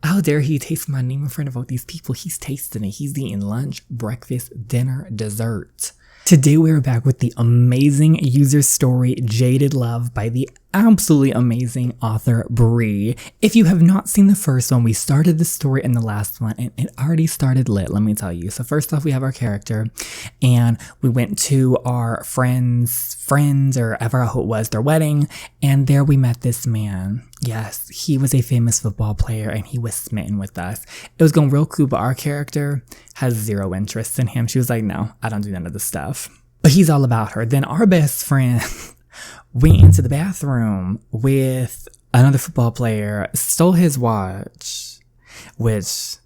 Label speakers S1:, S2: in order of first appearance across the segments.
S1: How dare he taste my name in front of all these people? He's tasting it. He's eating lunch, breakfast, dinner, dessert. Today we're back with the amazing user story Jaded Love by the absolutely amazing author Bree. If you have not seen the first one, we started the story in the last one and it already started lit, let me tell you. So first off, we have our character and we went to our friends or ever who it was, their wedding, and there we met this man. Yes, he was a famous football player and he was smitten with us. It was going real cool, but our character has zero interest in him. She was like, no, I don't do none of this stuff. But he's all about her. Then our best friend went into the bathroom with another football player, stole his watch, which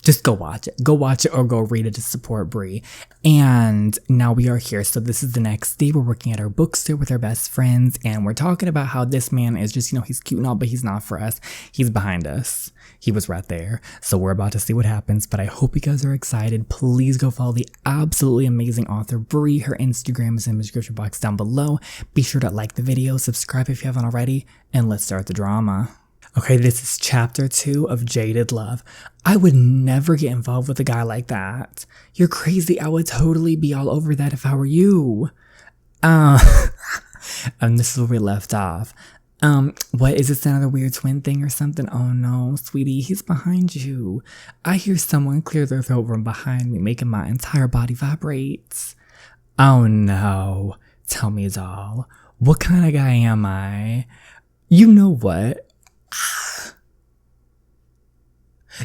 S1: just go watch it. Go watch it or go read it to support Bree. And now we are here. So this is the next day. We're working at our bookstore with our best friends. And we're talking about how this man is just, he's cute and all, but he's not for us. He's behind us. He was right there. So we're about to see what happens. But I hope you guys are excited. Please go follow the absolutely amazing author Bree. Her Instagram is in the description box down below. Be sure to like the video, subscribe if you haven't already, and let's start the drama. Okay, this is chapter 2 of Jaded Love. I would never get involved with a guy like that. You're crazy. I would totally be all over that if I were you. And this is where we left off. What is this, another weird twin thing or something? Oh no, sweetie, he's behind you. I hear someone clear their throat from behind me, making my entire body vibrate. Oh no. Tell me, doll. What kind of guy am I? You know what?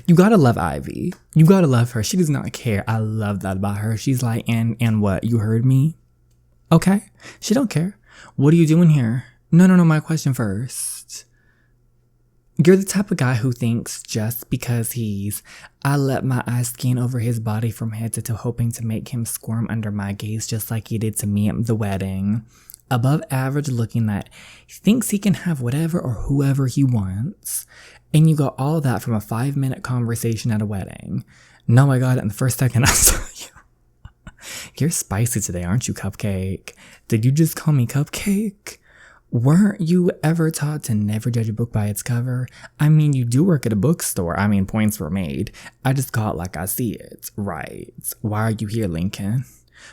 S1: You gotta love Ivy. You gotta love her. She does not care. I love that about her. She's like, and what? You heard me? Okay. She don't care. What are you doing here? No, my question first. You're the type of guy who thinks just because I let my eyes scan over his body from head to toe, hoping to make him squirm under my gaze just like he did to me at the wedding. Above average looking, that he thinks he can have whatever or whoever he wants. And you got all that from a 5-minute conversation at a wedding. No, my God, in the first second I saw you. You're spicy today, aren't you, Cupcake? Did you just call me Cupcake? Weren't you ever taught to never judge a book by its cover? I mean, you do work at a bookstore. I mean, points were made. I just call it like I see it. Right. Why are you here, Lincoln?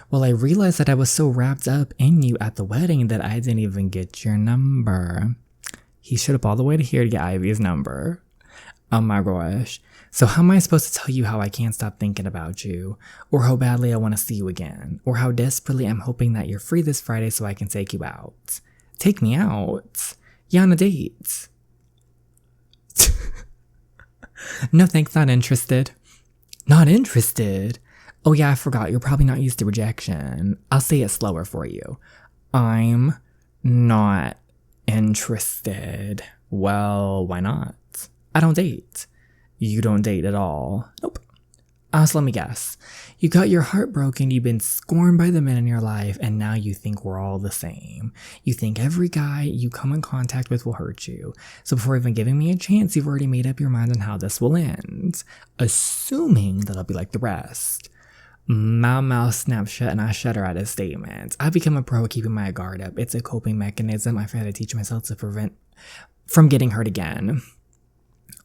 S1: Well, I realized that I was so wrapped up in you at the wedding that I didn't even get your number. He showed up all the way to here to get Ivy's number. Oh my gosh. So how am I supposed to tell you how I can't stop thinking about you? Or how badly I want to see you again? Or how desperately I'm hoping that you're free this Friday so I can take you out? Take me out? Yeah, on a date. No thanks, not interested. Not interested? Oh yeah, I forgot. You're probably not used to rejection. I'll say it slower for you. I'm not interested. Well, why not? I don't date. You don't date at all. Nope. So let me guess. You got your heart broken, you've been scorned by the men in your life, and now you think we're all the same. You think every guy you come in contact with will hurt you. So before even giving me a chance, you've already made up your mind on how this will end. Assuming that I'll be like the rest. My mouth snapped shut and I shudder at his statement. I've become a pro at keeping my guard up. It's a coping mechanism I've had to teach myself to prevent from getting hurt again.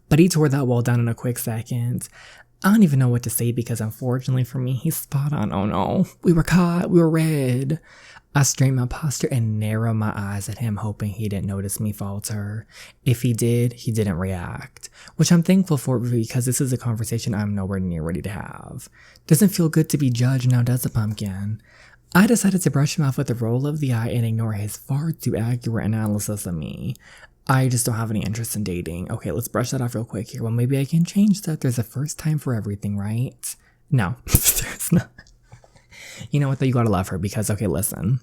S1: But he tore that wall down in a quick second. I don't even know what to say because unfortunately for me, he's spot on. Oh no, we were caught, we were red. I straightened my posture and narrowed my eyes at him, hoping he didn't notice me falter. If he did, he didn't react, which I'm thankful for because this is a conversation I'm nowhere near ready to have. Doesn't feel good to be judged now, does it, pumpkin? I decided to brush him off with the roll of the eye and ignore his far too accurate analysis of me. I just don't have any interest in dating. Okay, let's brush that off real quick here. Well, maybe I can change that. There's a first time for everything, right? No, there's not. You know what, though? You gotta love her because, okay, listen.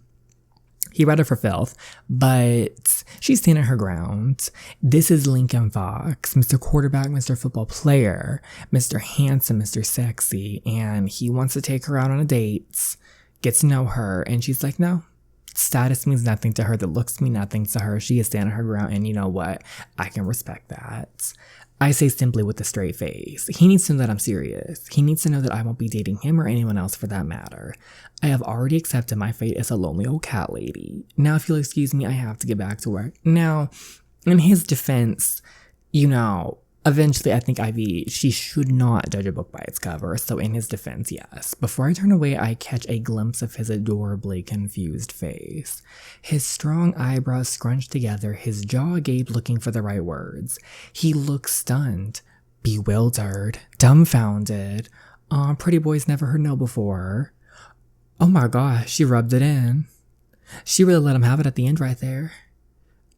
S1: He read her for filth, but she's standing her ground. This is Lincoln Fox, Mr. Quarterback, Mr. Football Player, Mr. Handsome, Mr. Sexy, and he wants to take her out on a date, get to know her, and she's like, no. Status means nothing to her. The looks mean nothing to her. She is standing her ground, and you know what? I can respect that. I say simply with a straight face. He needs to know that I'm serious. He needs to know that I won't be dating him or anyone else for that matter. I have already accepted my fate as a lonely old cat lady. Now, if you'll excuse me, I have to get back to work. Now, in his defense, Eventually, I think Ivy, she should not judge a book by its cover, so in his defense, yes. Before I turn away, I catch a glimpse of his adorably confused face. His strong eyebrows scrunched together, his jaw agape looking for the right words. He looks stunned, bewildered, dumbfounded. Aw, pretty boy's never heard no before. Oh my gosh, she rubbed it in. She really let him have it at the end right there.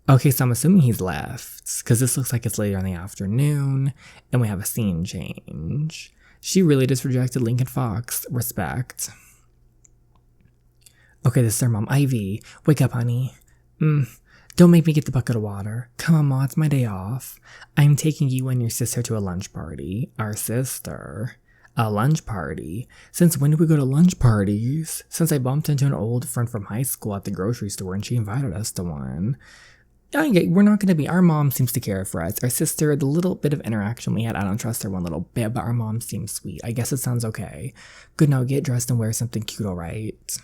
S1: Okay, so I'm assuming he's left, because this looks like it's later in the afternoon, and we have a scene change. She really just rejected Lincoln Fox. Respect. Okay, this is her mom. Ivy, wake up, honey. Don't make me get the bucket of water. Come on, Ma, it's my day off. I'm taking you and your sister to a lunch party. Our sister. A lunch party? Since when did we go to lunch parties? Since I bumped into an old friend from high school at the grocery store and she invited us to one. We're not going to be, our mom seems to care for us. Our sister, the little bit of interaction we had, I don't trust her one little bit, but our mom seems sweet. I guess it sounds okay. Good, now get dressed and wear something cute, alright?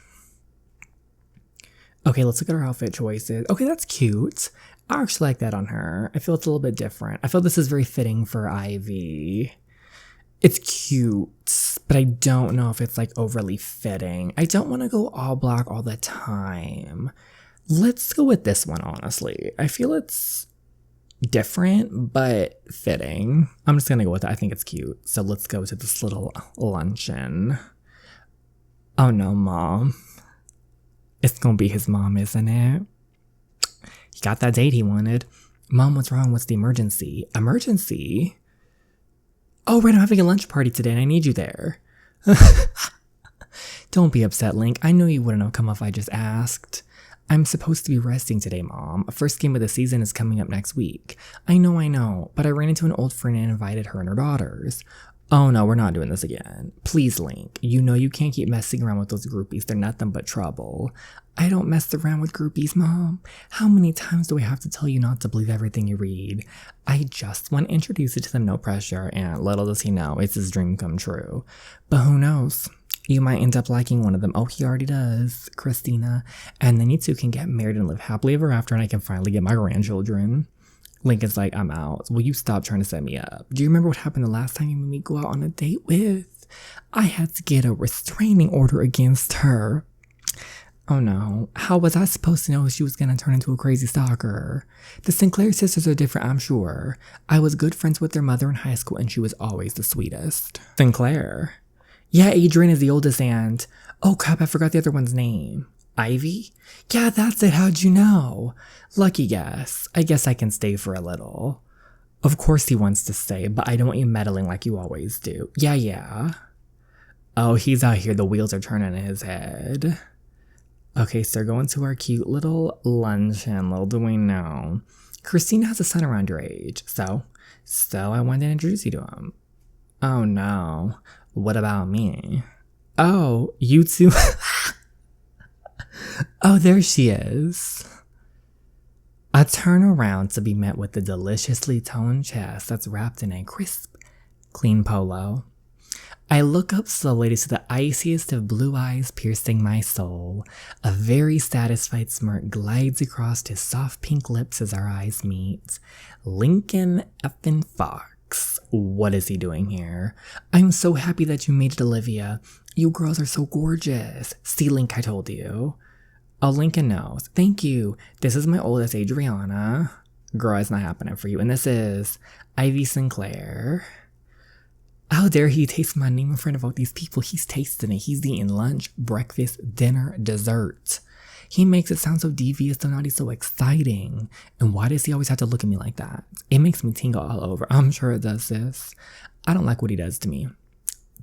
S1: Okay, let's look at our outfit choices. Okay, that's cute. I actually like that on her. I feel it's a little bit different. I feel this is very fitting for Ivy. It's cute, but I don't know if it's like overly fitting. I don't want to go all black all the time. Let's go with this one, honestly. I feel it's different, but fitting. I'm just gonna go with it. I think it's cute. So let's go to this little luncheon. Oh no, Mom. It's gonna be his mom, isn't it? He got that date he wanted. Mom, what's wrong? What's the emergency? Emergency? Oh, right, I'm having a lunch party today and I need you there. Don't be upset, Link. I know you wouldn't have come if I just asked. I'm supposed to be resting today, Mom. First game of the season is coming up next week. I know, but I ran into an old friend and invited her and her daughters. Oh no, we're not doing this again. Please, Link. You know you can't keep messing around with those groupies. They're nothing but trouble. I don't mess around with groupies, Mom. How many times do I have to tell you not to believe everything you read? I just want to introduce you to them, no pressure, and little does he know, it's his dream come true. But who knows? You might end up liking one of them. Oh, he already does, Christina. And then you two can get married and live happily ever after, and I can finally get my grandchildren. Lincoln's like, I'm out. Will you stop trying to set me up? Do you remember what happened the last time you made me go out on a date with? I had to get a restraining order against her. Oh no, how was I supposed to know she was gonna turn into a crazy stalker? The Sinclair sisters are different, I'm sure. I was good friends with their mother in high school and she was always the sweetest. Sinclair? Yeah, Adrian is the oldest and... Oh crap, I forgot the other one's name. Ivy? Yeah, that's it, how'd you know? Lucky guess. I guess I can stay for a little. Of course he wants to stay, but I don't want you meddling like you always do. Yeah. Oh, he's out here, the wheels are turning in his head. Okay, so we're going to our cute little luncheon, little do we know. Christina has a son around your age, so I wanted to introduce you to him. Oh no, what about me? Oh, you two? Oh, there she is. I turn around to be met with the deliciously toned chest that's wrapped in a crisp, clean polo. I look up slowly to see the iciest of blue eyes piercing my soul. A very satisfied smirk glides across his soft pink lips as our eyes meet. Lincoln effin' Fox. What is he doing here? I'm so happy that you made it, Olivia. You girls are so gorgeous. See, Link, I told you. Oh, Lincoln knows. Thank you. This is my oldest, Adriana. Girl, it's not happening for you. And this is Ivy Sinclair. How dare he taste my name in front of all these people? He's tasting it. He's eating lunch, breakfast, dinner, dessert. He makes it sound so devious, so naughty, so exciting. And why does he always have to look at me like that? It makes me tingle all over. I'm sure it does, sis. I don't like what he does to me.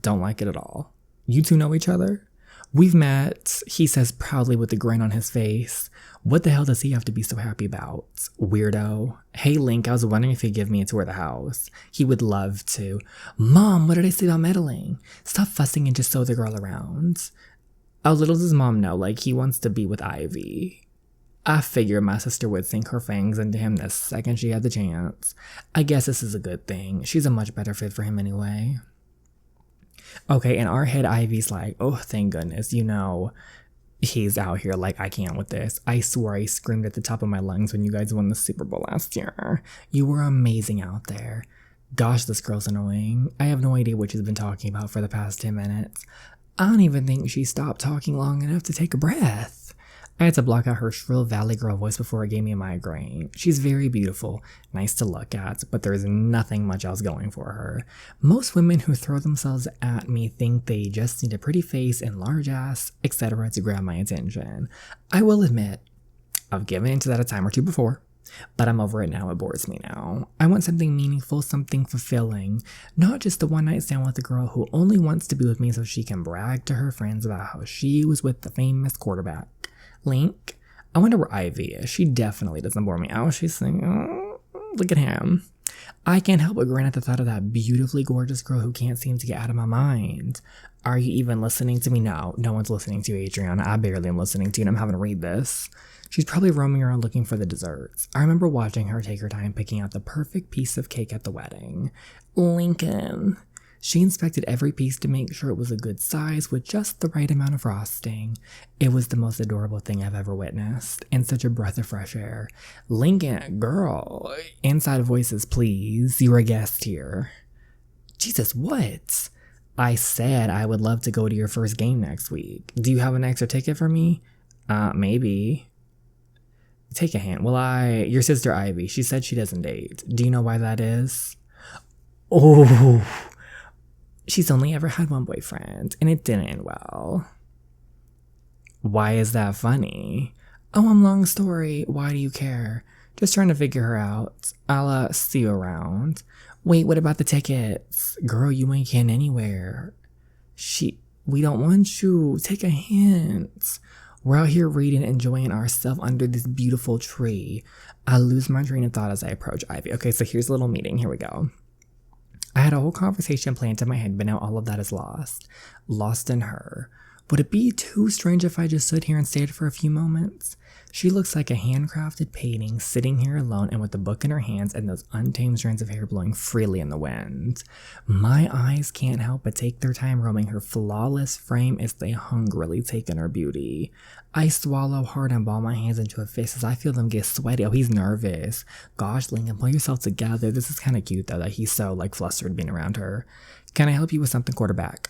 S1: Don't like it at all. You two know each other? We've met, he says proudly with a grin on his face. What the hell does he have to be so happy about? Weirdo. Hey, Link, I was wondering if you'd give me a tour of the house. He would love to. Mom, what did I say about meddling? Stop fussing and just throw the girl around. Oh, little does Mom know, like, he wants to be with Ivy. I figured my sister would sink her fangs into him the second she had the chance. I guess this is a good thing. She's a much better fit for him anyway. Okay, in our head, Ivy's like, oh, thank goodness, you know, he's out here like, I can't with this. I swear I screamed at the top of my lungs when you guys won the Super Bowl last year. You were amazing out there. Gosh, this girl's annoying. I have no idea what she's been talking about for the past 10 minutes. I don't even think she stopped talking long enough to take a breath. I had to block out her shrill valley girl voice before it gave me a migraine. She's very beautiful, nice to look at, but there's nothing much else going for her. Most women who throw themselves at me think they just need a pretty face and large ass, etc. to grab my attention. I will admit, I've given into that a time or two before, but I'm over it now. It bores me now. I want something meaningful, something fulfilling, not just a one-night stand with a girl who only wants to be with me so she can brag to her friends about how she was with the famous quarterback. Link, I wonder where Ivy is. She definitely doesn't bore me out. She's saying, oh, look at him. I can't help but grin at the thought of that beautifully gorgeous girl who can't seem to get out of my mind. Are you even listening to me? No one's listening to you, Adriana. I barely am listening to you, and I'm having to read this. She's probably roaming around looking for the desserts. I remember watching her take her time picking out the perfect piece of cake at the wedding. Lincoln. She inspected every piece to make sure it was a good size with just the right amount of frosting. It was the most adorable thing I've ever witnessed, and such a breath of fresh air. Lincoln, girl, inside voices, please. You're a guest here. Jesus, what? I said I would love to go to your first game next week. Do you have an extra ticket for me? Maybe. Take a hint. Your sister Ivy, she said she doesn't date. Do you know why that is? Oh, she's only ever had one boyfriend, and it didn't end well. Why is that funny? Oh, long story. Why do you care? Just trying to figure her out. I'll see you around. Wait, what about the tickets? Girl, you ain't getting anywhere. We don't want you. Take a hint. We're out here reading and enjoying ourselves under this beautiful tree. I lose my train of thought as I approach Ivy. Okay, so here's a little meeting. Here we go. I had a whole conversation planned in my head, but now all of that is lost. Lost in her. Would it be too strange if I just stood here and stayed for a few moments? She looks like a handcrafted painting, sitting here alone and with a book in her hands and those untamed strands of hair blowing freely in the wind. My eyes can't help but take their time roaming her flawless frame as they hungrily take in her beauty. I swallow hard and ball my hands into her fist as I feel them get sweaty. Oh, he's nervous. Gosh, Lincoln, pull yourself together. This is kind of cute, though, that he's so, flustered being around her. Can I help you with something, quarterback?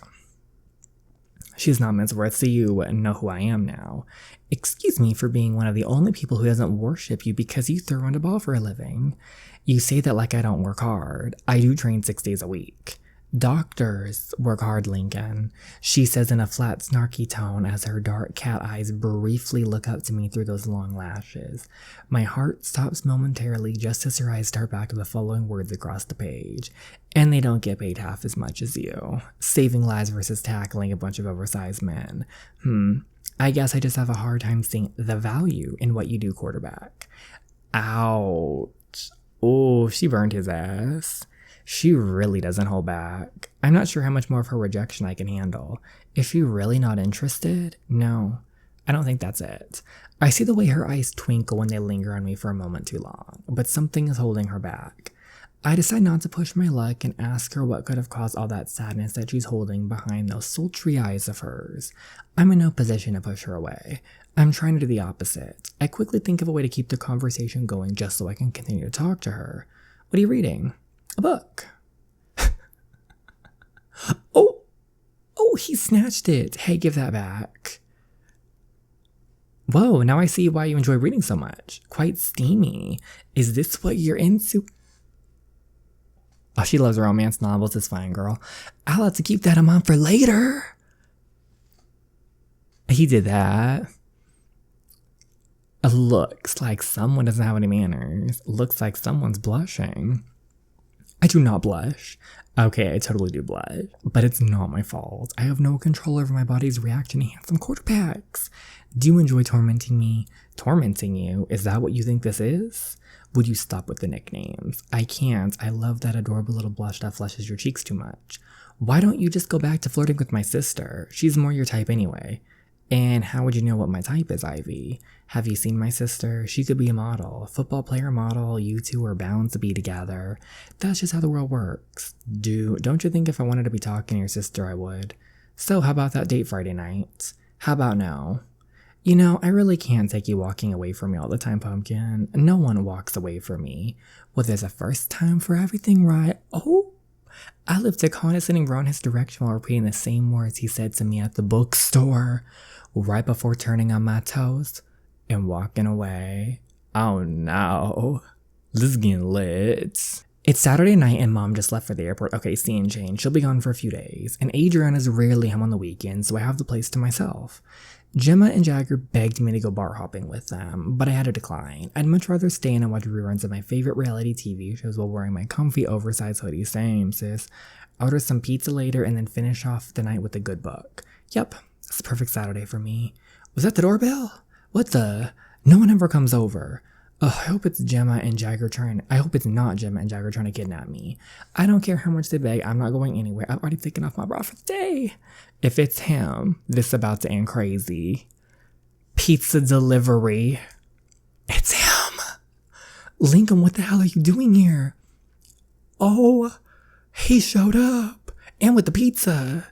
S1: She's not meant worth, so you know who I am now. Excuse me for being one of the only people who doesn't worship you because you throw around a ball for a living. You say that like I don't work hard. I do train 6 days a week. Doctors work hard, Lincoln, she says in a flat, snarky tone as her dark cat eyes briefly look up to me through those long lashes. My heart stops momentarily just as her eyes start back to the following words across the page. And they don't get paid half as much as you. Saving lives versus tackling a bunch of oversized men. I guess I just have a hard time seeing the value in what you do, quarterback. Ouch. Oh, she burned his ass. She really doesn't hold back. I'm not sure how much more of her rejection I can handle. Is she really not interested? No, I don't think that's it. I see the way her eyes twinkle when they linger on me for a moment too long, but something is holding her back. I decide not to push my luck and ask her what could have caused all that sadness that she's holding behind those sultry eyes of hers. I'm in no position to push her away. I'm trying to do the opposite. I quickly think of a way to keep the conversation going just so I can continue to talk to her. What are you reading? A book. Oh, he snatched it. Hey, give that back. Whoa, now I see why you enjoy reading so much. Quite steamy. Is this what you're into? Oh, she loves romance novels. It's fine, girl. I'll have to keep that in mind for later. He did that. Looks like someone doesn't have any manners. Looks like someone's blushing. I do not blush. Okay, I totally do blush, but it's not my fault. I have no control over my body's reaction to handsome quarterbacks. Do you enjoy tormenting me? Tormenting you? Is that what you think this is? Would you stop with the nicknames? I can't. I love that adorable little blush that flushes your cheeks too much. Why don't you just go back to flirting with my sister? She's more your type anyway. And how would you know what my type is, Ivy? Have you seen my sister? She could be a model, a football player model. You two are bound to be together. That's just how the world works. Don't you think if I wanted to be talking to your sister, I would? So how about that date Friday night? How about no? You know, I really can't take you walking away from me all the time, Pumpkin. No one walks away from me. Well, there's a first time for everything, right? Oh, I lived a condescending row in his direction while repeating the same words he said to me at the bookstore right before turning on my toes and walking away. Oh no, this is getting lit. It's Saturday night and Mom just left for the airport. Okay, scene change. She'll be gone for a few days. And Adriana's rarely home on the weekends, so I have the place to myself. Gemma and Jagger begged me to go bar hopping with them, but I had to decline. I'd much rather stay in and watch reruns of my favorite reality TV shows while wearing my comfy oversized hoodie. Same, sis. Order some pizza later and then finish off the night with a good book. Yep, it's a perfect Saturday for me. Was that the doorbell? What the? No one ever comes over. Ugh, I hope it's Gemma and Jagger I hope it's not Gemma and Jagger trying to kidnap me. I don't care how much they beg, I'm not going anywhere. I've already taken off my bra for the day. If it's him, this is about to end crazy. Pizza delivery. It's him. Lincoln, what the hell are you doing here? Oh, he showed up. And with the pizza.